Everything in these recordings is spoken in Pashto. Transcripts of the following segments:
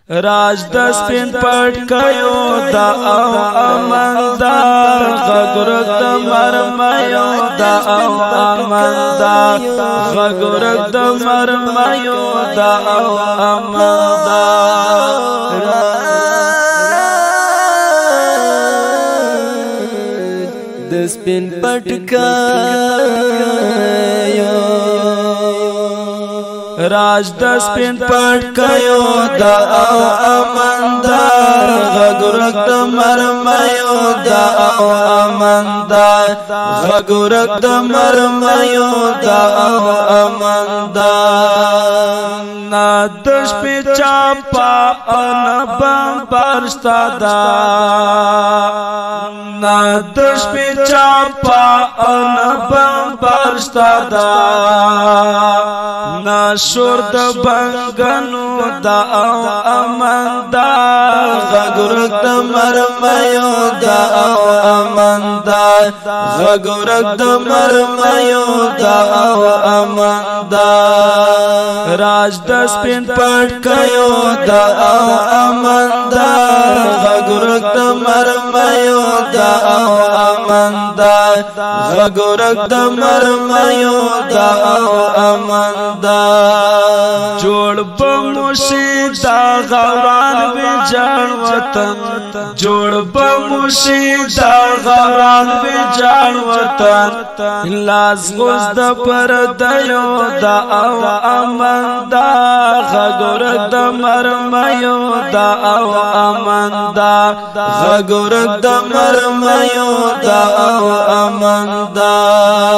راج د سپین پټ کيو دا او امندار غګرګ د مرمایو دا او امندار غګرګ د مرمایو دا او امندار د سپین پټ کيو راج د سپین پټ کيو دا او امندار غګرګ د مرمایو دا او امندار غګرګ د مرمایو دا او امندار نا د شپې چاپا ان بم پرستا دا نا د شپې چاپا ان بم پرستا دا نا شور د بنګنو دا او امندار غګرګ د مرمایو دا او امندار غګرګ د مرمایو دا او امندار راج د سپین پټ کيو دا او امندار غګرګ د مرمایو دا او امندار غګرګ د مرمایو دا او امندار جوړ بموشي دا غوران وی جان وطن جوړ بموشي دا غوران وی جان وطن لاس غوز د پردیو دا او امندار غګرګ د مرمایو دا او امندار غګرګ د مرمایو دا او امندار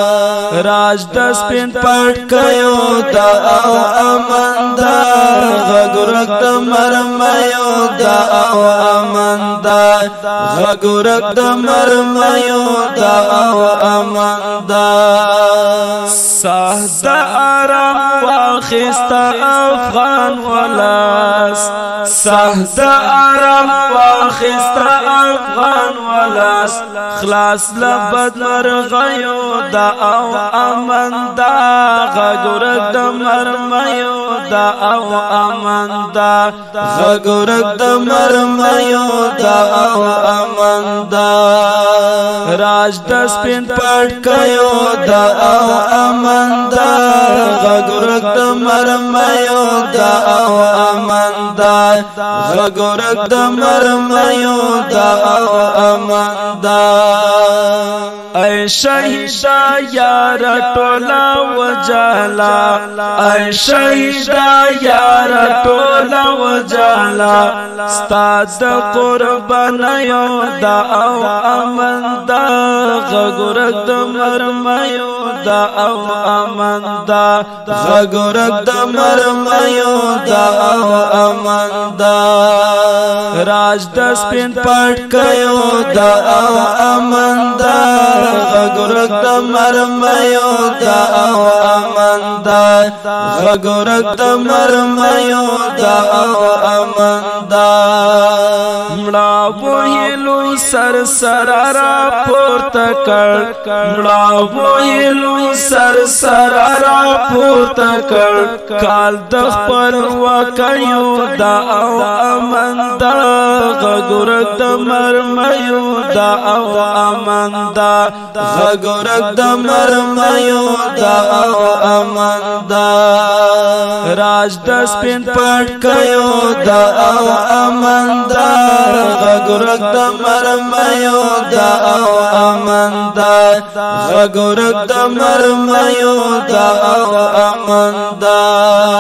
راج د سپین پټ کيو دا او امندار غګرګ د مرمایو دا او امندار غګرګ د مرمایو دا او امندار سهد آرام واخست افغان ولاس سهد آرام واخست افغان ولاس خلاص لبد مرغیو دا او امندار غګرګ د مرمایو دا او امندار غګرګ د مرمایو دا او امندار راج د سپین پټ کيو دا او امندار غګرګ د مرمایو دا او امندار غګرګ د مرمایو دا او امندار اے شهیدا یار ټولا وجالا اے شهیدا یار ټولا وجالا ستاد قربان یو دا او امندار غګرګ د مرمایو دا او امندار غګرګ د مرمایو دا او امندار راج د سپین پټ کيو دا او امندار غګرګ د مرمایو دا او امندار غګرګ د مرمایو دا او امندار مړه وهلو سر سرارا پورته کړ مړه وهلو سر سرارا پورته کړ کال د خپل وکيو دا او امندار غګرګ د مرمایو دا او امندار غګرګ د مرمایو دا او امندار راج د سپین پټ کيو دا او امندار غګرګ د مرمایو دا او امندار غګرګ د مرمایو دا او امندار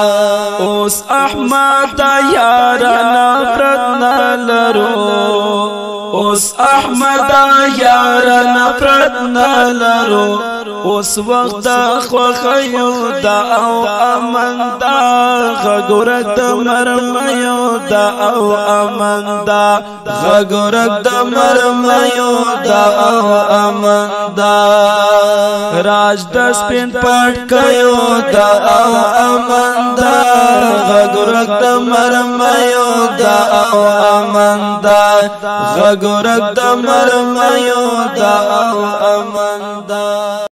اوس احمد یار نفرت نلرو اوس احمد یار نفرت نلرو اوس وخت خوخیو دا او امندار غګرګ د مرمایو دا او امندار غګرګ د مرمایو دا او امندار راج د سپین پټ کيو دا او امندار غګرګ د مرمایو دا او امندار غګرګ د مرمایو دا او امندار